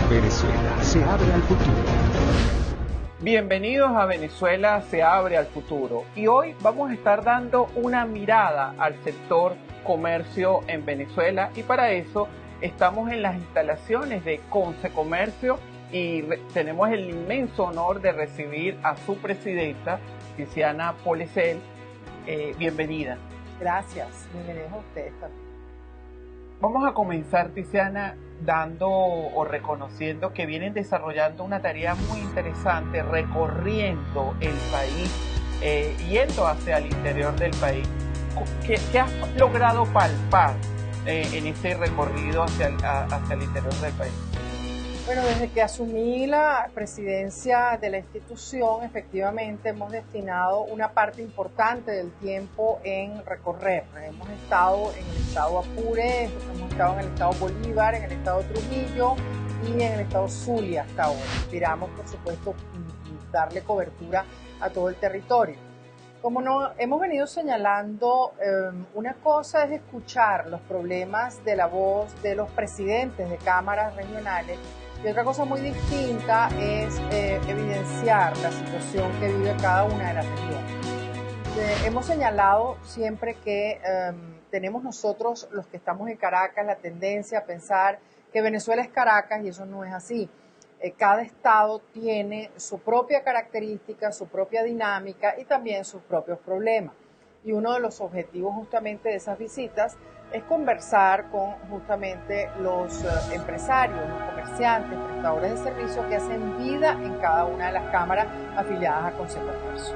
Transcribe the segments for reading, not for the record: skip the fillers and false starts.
Venezuela se abre al futuro. Bienvenidos a Venezuela se abre al futuro y hoy vamos a estar dando una mirada al sector comercio en Venezuela y para eso estamos en las instalaciones de Consecomercio y tenemos el inmenso honor de recibir a su presidenta, Tiziana Polecel. Bienvenida. Gracias, bienvenidos a ustedes también. Vamos a comenzar, Tiziana, dando o reconociendo que vienen desarrollando una tarea muy interesante, recorriendo el país, yendo hacia el interior del país. ¿Qué has logrado palpar en ese recorrido hacia el interior del país? Bueno, desde que asumí la presidencia de la institución, efectivamente hemos destinado una parte importante del tiempo en recorrer. Hemos estado en el estado Apure, hemos estado en el estado Bolívar, en el estado Trujillo y en el estado Zulia hasta ahora. Esperamos, por supuesto, darle cobertura a todo el territorio. Como hemos venido señalando, una cosa es escuchar los problemas de la voz de los presidentes de cámaras regionales y otra cosa muy distinta es evidenciar la situación que vive cada una de las regiones. Hemos señalado siempre que tenemos nosotros, los que estamos en Caracas, la tendencia a pensar que Venezuela es Caracas y eso no es así. Cada estado tiene su propia característica, su propia dinámica y también sus propios problemas. Y uno de los objetivos justamente de esas visitas es conversar con justamente los empresarios, los comerciantes, prestadores de servicios que hacen vida en cada una de las cámaras afiliadas a Consecomercio.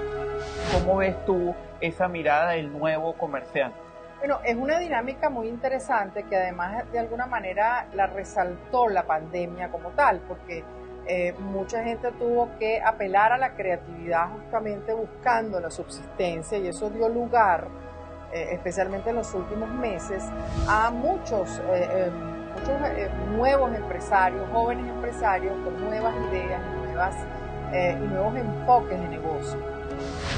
¿Cómo ves tú esa mirada del nuevo comerciante? Bueno, es una dinámica muy interesante que además de alguna manera la resaltó la pandemia como tal, porque mucha gente tuvo que apelar a la creatividad justamente buscando la subsistencia y eso dio lugar, especialmente en los últimos meses, a muchos nuevos empresarios, jóvenes empresarios con nuevas ideas y nuevos enfoques de negocio.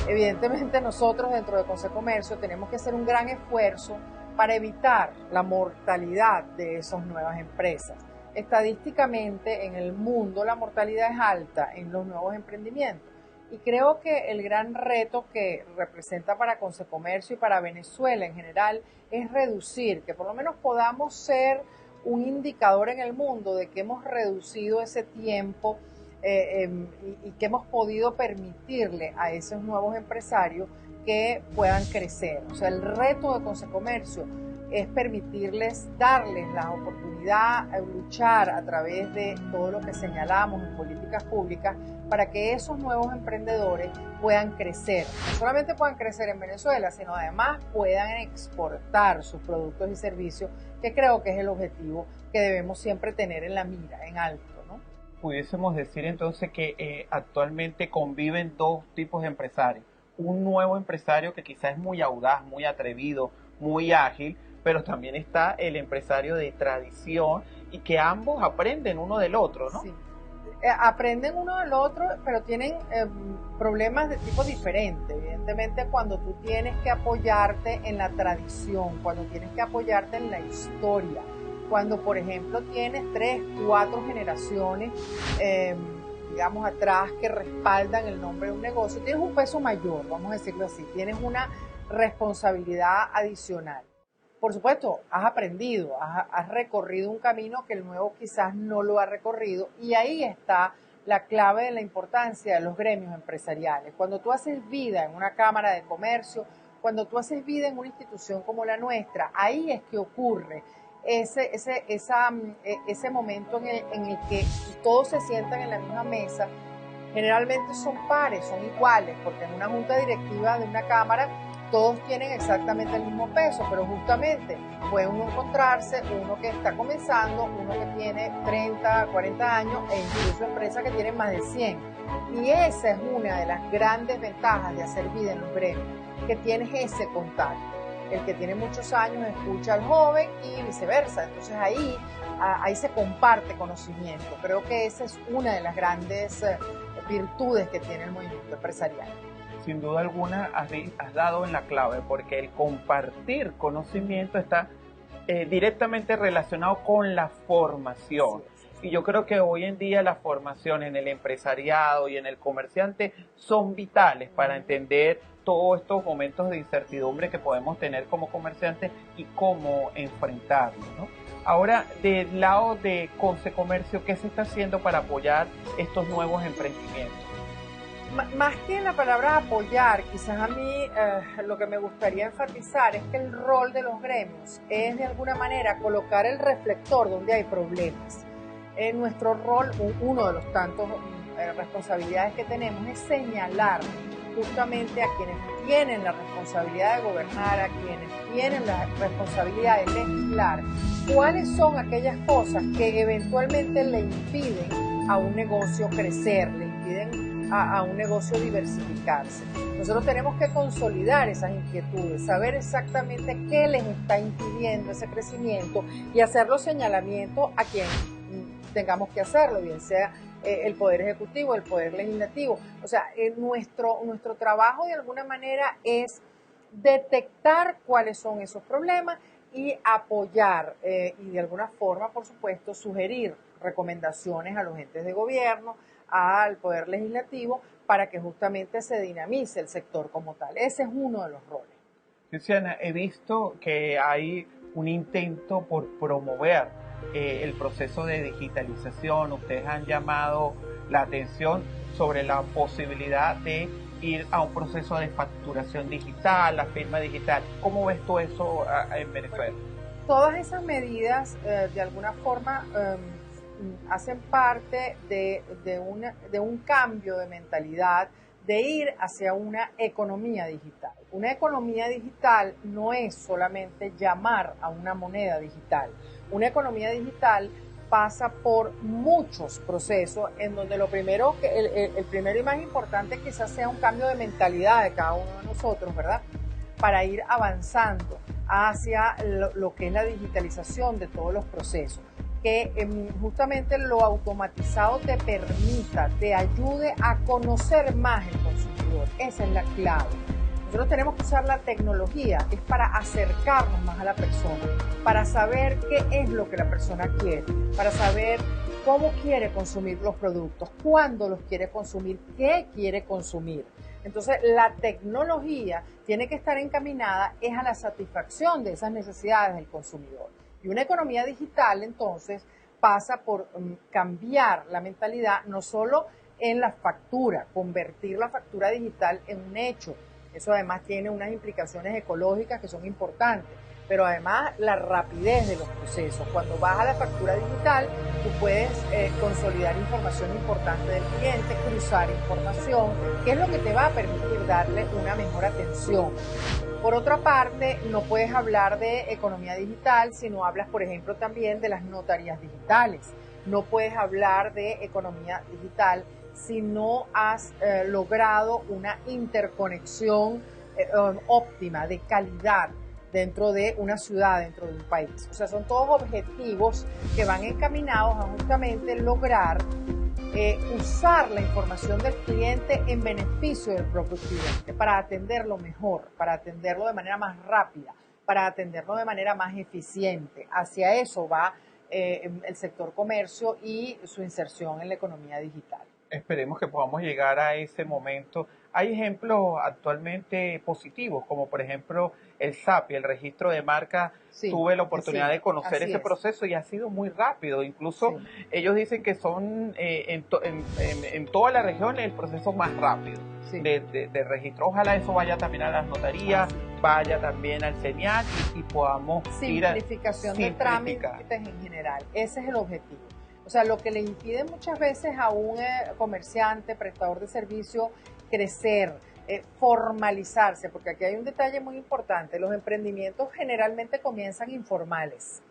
Evidentemente nosotros dentro de Consecomercio tenemos que hacer un gran esfuerzo para evitar la mortalidad de esas nuevas empresas. Estadísticamente en el mundo la mortalidad es alta en los nuevos emprendimientos y creo que el gran reto que representa para Consecomercio y para Venezuela en general es reducir, que por lo menos podamos ser un indicador en el mundo de que hemos reducido ese tiempo y que hemos podido permitirle a esos nuevos empresarios que puedan crecer. O sea, el reto de Consecomercio es permitirles, darles la oportunidad de luchar a través de todo lo que señalamos en políticas públicas para que esos nuevos emprendedores puedan crecer. No solamente puedan crecer en Venezuela, sino además puedan exportar sus productos y servicios, que creo que es el objetivo que debemos siempre tener en la mira, en alto. Pudiésemos decir entonces que actualmente conviven dos tipos de empresarios. Un nuevo empresario que quizás es muy audaz, muy atrevido, muy ágil, pero también está el empresario de tradición y que ambos aprenden uno del otro, ¿no? Sí. Aprenden uno del otro, pero tienen problemas de tipo diferente. Evidentemente, cuando tú tienes que apoyarte en la tradición, cuando tienes que apoyarte en la historia, cuando, por ejemplo, tienes 3, 4 generaciones, digamos, atrás que respaldan el nombre de un negocio, tienes un peso mayor, vamos a decirlo así, tienes una responsabilidad adicional. Por supuesto, has aprendido, has recorrido un camino que el nuevo quizás no lo ha recorrido y ahí está la clave de la importancia de los gremios empresariales. Cuando tú haces vida en una cámara de comercio, cuando tú haces vida en una institución como la nuestra, ahí es que ocurre ese momento en el que todos se sientan en la misma mesa. Generalmente son pares, son iguales, porque en una junta directiva de una cámara todos tienen exactamente el mismo peso, pero justamente puede uno encontrarse, uno que está comenzando, uno que tiene 30, 40 años e incluso empresas que tienen más de 100. Y esa es una de las grandes ventajas de hacer vida en los gremios, que tienes ese contacto. El que tiene muchos años escucha al joven y viceversa. Entonces ahí se comparte conocimiento. Creo que esa es una de las grandes virtudes que tiene el movimiento empresarial. sin duda alguna has dado en la clave, porque el compartir conocimiento está directamente relacionado con la formación. Y yo creo que hoy en día la formación en el empresariado y en el comerciante son vitales para entender todos estos momentos de incertidumbre que podemos tener como comerciantes y cómo enfrentarlos, ¿no? Ahora, del lado de Conce Comercio, ¿qué se está haciendo para apoyar estos nuevos emprendimientos? Más que la palabra apoyar, quizás a mí lo que me gustaría enfatizar es que el rol de los gremios es de alguna manera colocar el reflector donde hay problemas. Nuestro rol, uno de los tantos responsabilidades que tenemos, es señalar justamente a quienes tienen la responsabilidad de gobernar, a quienes tienen la responsabilidad de legislar, cuáles son aquellas cosas que eventualmente le impiden a un negocio crecer, le impiden a un negocio diversificarse. Nosotros tenemos que consolidar esas inquietudes, saber exactamente qué les está impidiendo ese crecimiento y hacer los señalamientos a quien tengamos que hacerlo, bien sea el Poder Ejecutivo, el Poder Legislativo. O sea, nuestro trabajo de alguna manera es detectar cuáles son esos problemas y apoyar y de alguna forma, por supuesto, sugerir recomendaciones a los entes de gobierno, al Poder Legislativo, para que justamente se dinamice el sector como tal. Ese es uno de los roles. Luciana, he visto que hay un intento por promover el proceso de digitalización. Ustedes han llamado la atención sobre la posibilidad de ir a un proceso de facturación digital, la firma digital. ¿Cómo ves tú eso en Venezuela? Todas esas medidas, de alguna forma, hacen parte de un cambio de mentalidad, de ir hacia una economía digital. Una economía digital no es solamente llamar a una moneda digital. Una economía digital pasa por muchos procesos en donde lo primero, el primero y más importante quizás sea un cambio de mentalidad de cada uno de nosotros, ¿verdad? Para ir avanzando hacia lo que es la digitalización de todos los procesos. Que justamente lo automatizado te permita, te ayude a conocer más el consumidor. Esa es la clave. Nosotros tenemos que usar la tecnología, es para acercarnos más a la persona, para saber qué es lo que la persona quiere, para saber cómo quiere consumir los productos, cuándo los quiere consumir, qué quiere consumir. Entonces, la tecnología tiene que estar encaminada es a la satisfacción de esas necesidades del consumidor. Y una economía digital, entonces, pasa por cambiar la mentalidad, no solo en la factura, convertir la factura digital en un hecho. Eso además tiene unas implicaciones ecológicas que son importantes, pero además la rapidez de los procesos. Cuando vas a la factura digital, tú puedes consolidar información importante del cliente, cruzar información, que es lo que te va a permitir darle una mejor atención. Por otra parte, no puedes hablar de economía digital si no hablas, por ejemplo, también de las notarías digitales. No puedes hablar de economía digital si no has logrado una interconexión óptima, de calidad, dentro de una ciudad, dentro de un país. O sea, son todos objetivos que van encaminados a justamente lograr usar la información del cliente en beneficio del propio cliente para atenderlo mejor, para atenderlo de manera más rápida, para atenderlo de manera más eficiente. Hacia eso va el sector comercio y su inserción en la economía digital. Esperemos que podamos llegar a ese momento. Hay ejemplos actualmente positivos, como por ejemplo el SAPI, el registro de marca. Sí, tuve la oportunidad de conocer ese proceso y ha sido muy rápido. Incluso ellos dicen que son en toda la región el proceso más rápido de registro. Ojalá eso vaya también a las notarías, vaya también al CENIAC y podamos ir a simplificación de trámites en general. Ese es el objetivo. O sea, lo que le impide muchas veces a un comerciante, prestador de servicio, crecer, formalizarse, porque aquí hay un detalle muy importante. Los emprendimientos generalmente comienzan informales.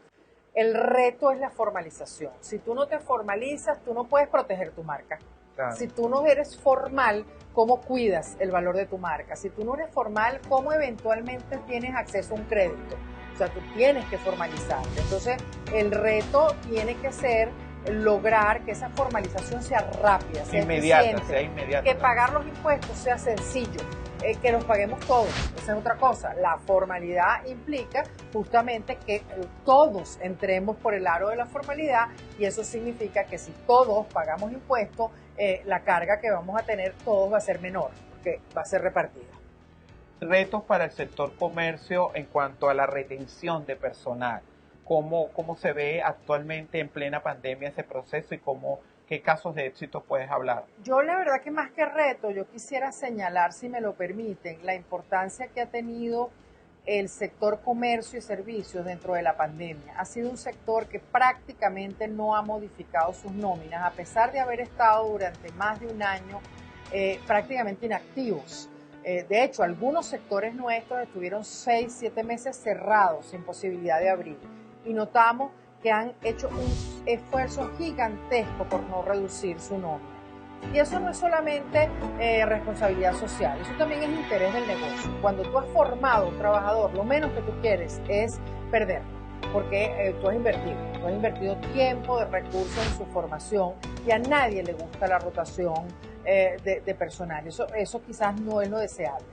El reto es la formalización. Si tú no te formalizas, tú no puedes proteger tu marca. Claro. Si tú no eres formal, ¿cómo cuidas el valor de tu marca? Si tú no eres formal, ¿cómo eventualmente tienes acceso a un crédito? O sea, tú tienes que formalizarte. Entonces, el reto tiene que ser lograr que esa formalización sea rápida, sea eficiente, que pagar los impuestos sea sencillo, que los paguemos todos. Esa es otra cosa. La formalidad implica justamente que todos entremos por el aro de la formalidad, y eso significa que si todos pagamos impuestos, la carga que vamos a tener todos va a ser menor, porque va a ser repartida. Retos para el sector comercio en cuanto a la retención de personal. ¿Cómo se ve actualmente en plena pandemia ese proceso y qué casos de éxito puedes hablar? Yo la verdad que más que reto, yo quisiera señalar, si me lo permiten, la importancia que ha tenido el sector comercio y servicios dentro de la pandemia. Ha sido un sector que prácticamente no ha modificado sus nóminas, a pesar de haber estado durante más de un año prácticamente inactivos. De hecho, algunos sectores nuestros estuvieron 6, 7 meses cerrados sin posibilidad de abrir, y notamos que han hecho un esfuerzo gigantesco por no reducir su nómina. Y eso no es solamente responsabilidad social, eso también es interés del negocio. Cuando tú has formado a un trabajador, lo menos que tú quieres es perderlo, porque tú has invertido tiempo, de recursos en su formación, y a nadie le gusta la rotación de personal. Eso quizás no es lo deseable.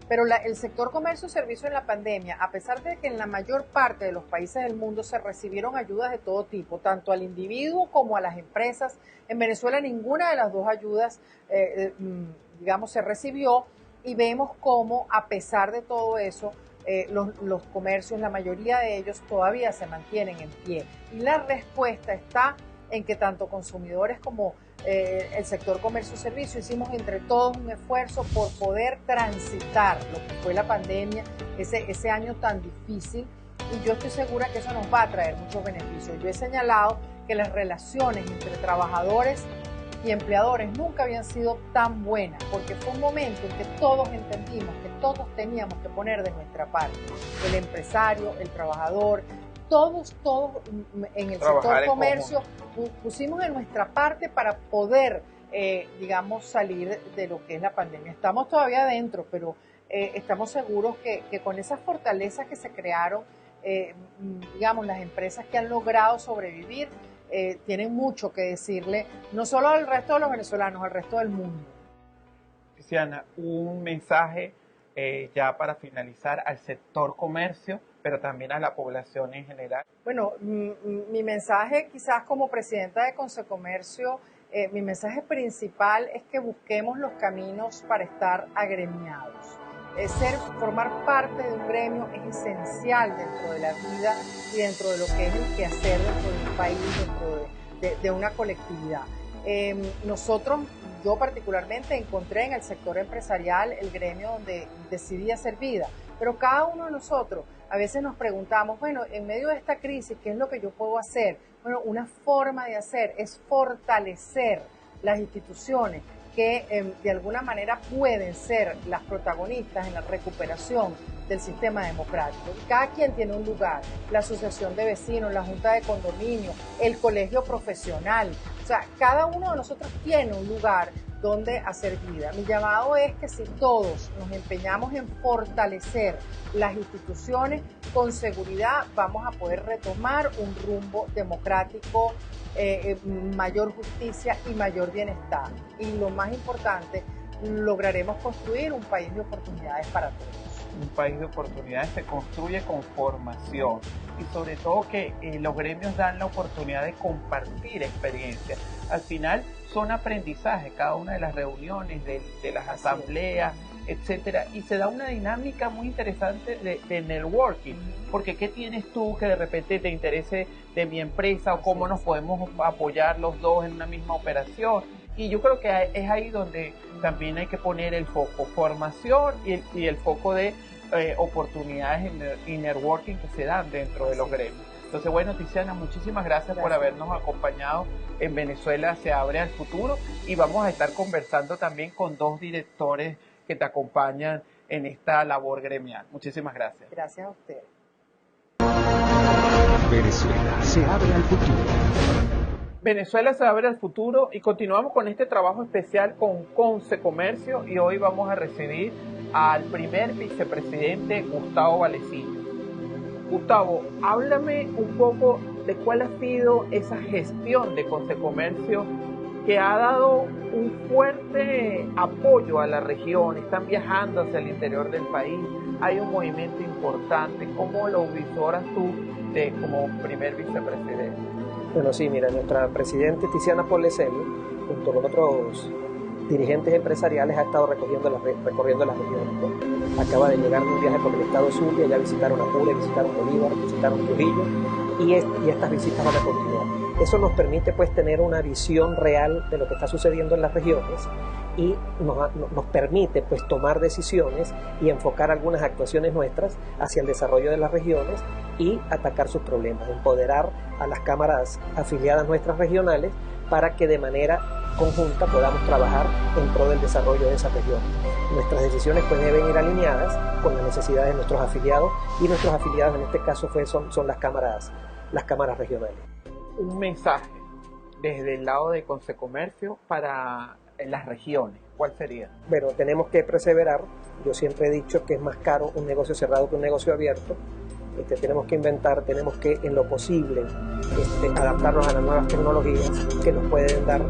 Pero el sector comercio y servicio en la pandemia, a pesar de que en la mayor parte de los países del mundo se recibieron ayudas de todo tipo, tanto al individuo como a las empresas, en Venezuela ninguna de las dos ayudas, se recibió, y vemos cómo, a pesar de todo eso, los comercios, la mayoría de ellos todavía se mantienen en pie. Y la respuesta está en que tanto consumidores como el sector comercio y servicio hicimos entre todos un esfuerzo por poder transitar lo que fue la pandemia, ese año tan difícil, y yo estoy segura que eso nos va a traer muchos beneficios. Yo he señalado que las relaciones entre trabajadores y empleadores nunca habían sido tan buenas, porque fue un momento en que todos entendimos que todos teníamos que poner de nuestra parte, el empresario, el trabajador, todos en el sector comercio pusimos de nuestra parte para poder, salir de lo que es la pandemia. Estamos todavía adentro, pero estamos seguros que con esas fortalezas que se crearon, las empresas que han logrado sobrevivir, tienen mucho que decirle, no solo al resto de los venezolanos, al resto del mundo. Tiziana, un mensaje ya para finalizar al sector comercio, pero también a la población en general. Bueno, mi mensaje quizás como presidenta de Consecomercio, mi mensaje principal es que busquemos los caminos para estar agremiados. Formar parte de un gremio es esencial dentro de la vida y dentro de lo que es el quehacer dentro de un país, dentro de una colectividad. Yo particularmente encontré en el sector empresarial el gremio donde decidí hacer vida, pero cada uno de nosotros a veces nos preguntamos, bueno, en medio de esta crisis, ¿qué es lo que yo puedo hacer? Bueno, una forma de hacer es fortalecer las instituciones que de alguna manera pueden ser las protagonistas en la recuperación del sistema democrático. Cada quien tiene un lugar, la asociación de vecinos, la junta de condominio, el colegio profesional, o sea, cada uno de nosotros tiene un lugar donde hacer vida. Mi llamado es que si todos nos empeñamos en fortalecer las instituciones, con seguridad vamos a poder retomar un rumbo democrático, mayor justicia y mayor bienestar. Y lo más importante, lograremos construir un país de oportunidades para todos. Un país de oportunidades se construye con formación y sobre todo que los gremios dan la oportunidad de compartir experiencias. Al final son aprendizajes, cada una de las reuniones, de las asambleas, etcétera, y se da una dinámica muy interesante de networking, porque ¿qué tienes tú que de repente te interese de mi empresa o cómo nos podemos apoyar los dos en una misma operación? Y yo creo que es ahí donde también hay que poner el foco, formación y el foco de oportunidades y networking que se dan dentro de los gremios. Entonces, bueno, Tiziana, muchísimas gracias por habernos acompañado en Venezuela se abre al futuro, y vamos a estar conversando también con dos directores que te acompañan en esta labor gremial. Muchísimas gracias. Gracias a usted. Venezuela se abre al futuro. Venezuela se abre al futuro, y continuamos con este trabajo especial con Consecomercio, y hoy vamos a recibir al primer vicepresidente Gustavo Vallecillo. Gustavo, háblame un poco de cuál ha sido esa gestión de Consecomercio que ha dado un fuerte apoyo a la región. Están viajando hacia el interior del país, hay un movimiento importante. ¿Cómo lo visoras tú como primer vicepresidente? Bueno, sí, mira, nuestra presidenta Tiziana Poleselli, junto con otros dirigentes empresariales, ha estado recorriendo las regiones, ¿no? Acaba de llegar de un viaje por el estado Zulia, ya visitaron Apure, visitaron Bolívar, visitaron Trujillo, y estas visitas van a continuar. Eso nos permite pues tener una visión real de lo que está sucediendo en las regiones y nos permite pues tomar decisiones y enfocar algunas actuaciones nuestras hacia el desarrollo de las regiones y atacar sus problemas, empoderar a las cámaras afiliadas nuestras regionales para que de manera conjunta podamos trabajar en pro del desarrollo de esas regiones. Nuestras decisiones pues deben ir alineadas con las necesidades de nuestros afiliados, y nuestros afiliados en este caso son las cámaras regionales. Un mensaje desde el lado de Consecomercio para las regiones, ¿cuál sería? Bueno, tenemos que perseverar. Yo siempre he dicho que es más caro un negocio cerrado que un negocio abierto. Tenemos que inventar, tenemos que en lo posible adaptarnos a las nuevas tecnologías que nos pueden dar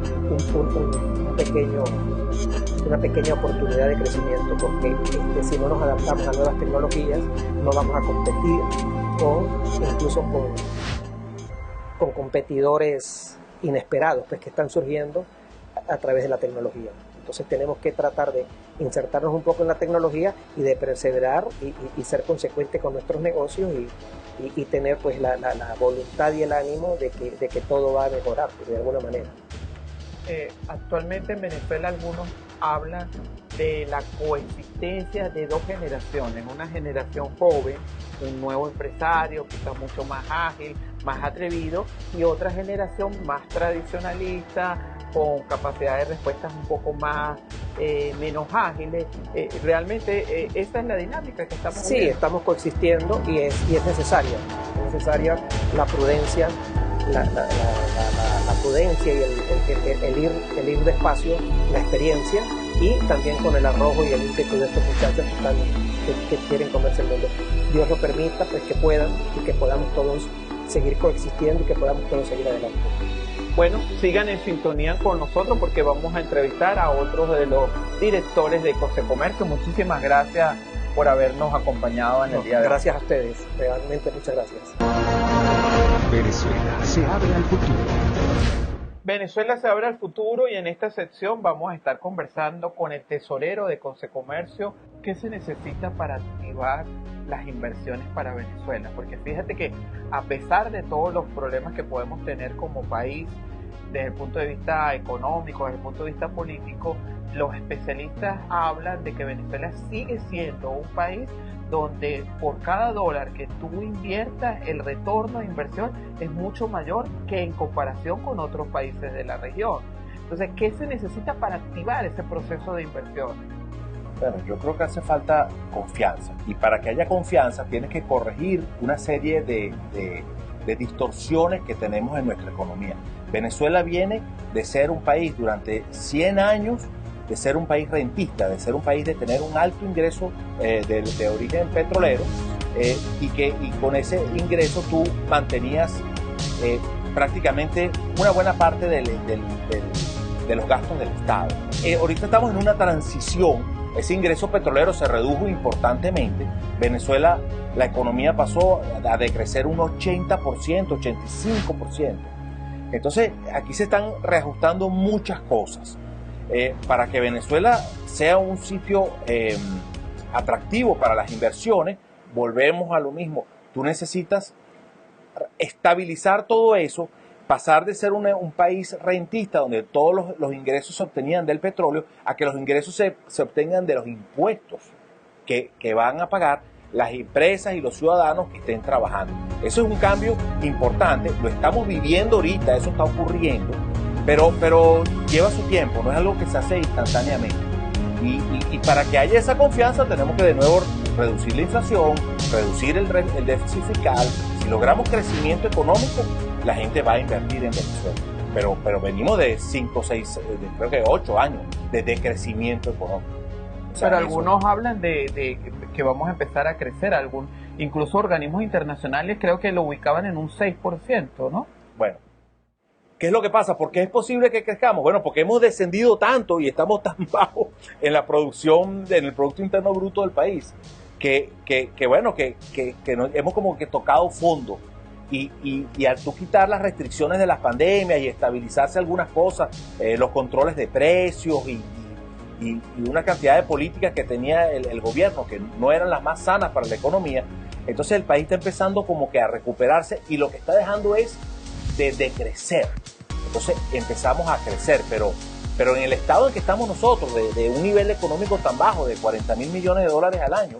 una pequeña oportunidad de crecimiento, porque si no nos adaptamos a nuevas tecnologías no vamos a competir incluso con competidores inesperados pues, que están surgiendo a través de la tecnología. Entonces tenemos que tratar de insertarnos un poco en la tecnología y de perseverar y ser consecuentes con nuestros negocios y tener pues la voluntad y el ánimo de que todo va a mejorar pues, de alguna manera. Actualmente en Venezuela algunos hablan de la coexistencia de dos generaciones, una generación joven, un nuevo empresario que está mucho más ágil, más atrevido, y otra generación más tradicionalista, con capacidad de respuestas un poco más menos ágiles. Realmente esa es la dinámica que estamos viendo. Sí, estamos coexistiendo y es necesaria la prudencia, la prudencia y el ir despacio, la experiencia, y también con el arrojo y el ímpetu de estos muchachos que quieren comerse el mundo. Dios lo permita, pues que puedan y que podamos todos seguir coexistiendo y que podamos todos seguir adelante. Bueno, sigan en sintonía con nosotros porque vamos a entrevistar a otros de los directores de Consecomercio. Muchísimas gracias por habernos acompañado en el día de hoy. Gracias a ustedes, realmente muchas gracias. Venezuela se abre al futuro. Venezuela se abre al futuro, y en esta sección vamos a estar conversando con el tesorero de Consecomercio. ¿Qué se necesita para activar las inversiones para Venezuela? Porque fíjate que a pesar de todos los problemas que podemos tener como país desde el punto de vista económico, desde el punto de vista político, los especialistas hablan de que Venezuela sigue siendo un país donde por cada dólar que tú inviertas, el retorno de inversión es mucho mayor que en comparación con otros países de la región. Entonces, ¿qué se necesita para activar ese proceso de inversión? Bueno, yo creo que hace falta confianza, y para que haya confianza tienes que corregir una serie de distorsiones que tenemos en nuestra economía. Venezuela viene de ser un país durante 100 años, de ser un país rentista, de ser un país de tener un alto ingreso de origen petrolero, y con ese ingreso tú mantenías prácticamente una buena parte de los gastos del Estado. Ahorita estamos en una transición. Ese ingreso petrolero se redujo importantemente. Venezuela, la economía pasó a decrecer un 80%, 85%. Entonces, aquí se están reajustando muchas cosas. Para que Venezuela sea un sitio atractivo para las inversiones, volvemos a lo mismo. Tú necesitas estabilizar todo eso, pasar de ser un país rentista donde todos los ingresos se obtenían del petróleo, a que los ingresos se obtengan de los impuestos que van a pagar las empresas y los ciudadanos que estén trabajando. Eso es un cambio importante, lo estamos viviendo ahorita, eso está ocurriendo, pero lleva su tiempo, no es algo que se hace instantáneamente. Y para que haya esa confianza tenemos que de nuevo reducir la inflación, reducir el déficit fiscal. Si logramos crecimiento económico, la gente va a invertir en Venezuela. Pero venimos de 5, 6, creo que 8 años de decrecimiento económico. O sea, pero algunos hablan de que vamos a empezar a crecer. incluso organismos internacionales creo que lo ubicaban en un 6%, ¿no? Bueno, ¿qué es lo que pasa? ¿Por qué es posible que crezcamos? Bueno, porque hemos descendido tanto y estamos tan bajos en la producción, en el Producto Interno Bruto del país, que hemos como que tocado fondo. Y al tú quitar las restricciones de las pandemias y estabilizarse algunas cosas, los controles de precios y una cantidad de políticas que tenía el gobierno que no eran las más sanas para la economía, entonces el país está empezando como que a recuperarse y lo que está dejando es de crecer. Entonces empezamos a crecer, pero en el estado en que estamos nosotros, de un nivel económico tan bajo, de 40.000 millones de dólares al año,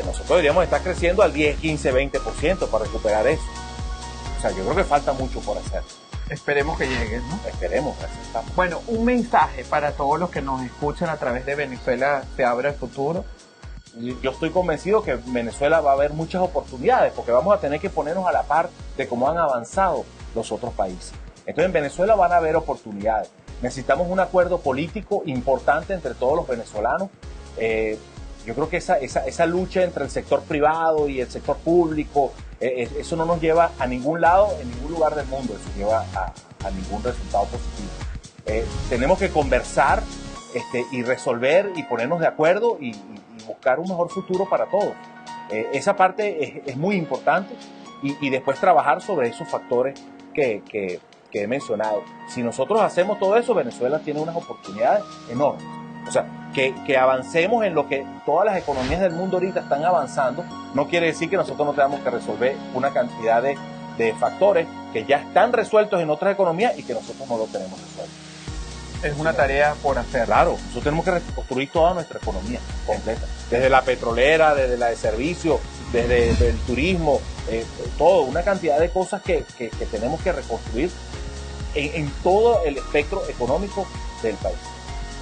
nosotros deberíamos estar creciendo al 10, 15, 20% para recuperar eso. O sea, yo creo que falta mucho por hacer. Esperemos que llegue, ¿no? Esperemos, gracias. Bueno, un mensaje para todos los que nos escuchan a través de Venezuela se abre el futuro. Yo estoy convencido que en Venezuela va a haber muchas oportunidades porque vamos a tener que ponernos a la par de cómo han avanzado los otros países. Entonces en Venezuela van a haber oportunidades. Necesitamos un acuerdo político importante entre todos los venezolanos. Yo creo que esa lucha entre el sector privado y el sector público, eso no nos lleva a ningún lado, en ningún lugar del mundo, eso lleva a ningún resultado positivo. Tenemos que conversar y resolver y ponernos de acuerdo y buscar un mejor futuro para todos. Esa parte es muy importante y después trabajar sobre esos factores que he mencionado. Si nosotros hacemos todo eso, Venezuela tiene unas oportunidades enormes. O sea, que avancemos en lo que todas las economías del mundo ahorita están avanzando, no quiere decir que nosotros no tengamos que resolver una cantidad de factores que ya están resueltos en otras economías y que nosotros no lo tenemos resuelto. Es una tarea por hacer. Claro, nosotros tenemos que reconstruir toda nuestra economía completa, desde la petrolera, desde la de servicio, desde el turismo, todo, una cantidad de cosas que tenemos que reconstruir en todo el espectro económico del país.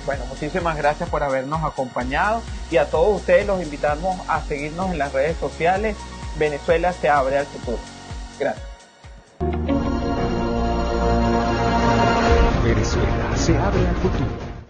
Bueno, muchísimas gracias por habernos acompañado y a todos ustedes los invitamos a seguirnos en las redes sociales. Venezuela se abre al futuro. Gracias. Venezuela se abre al futuro.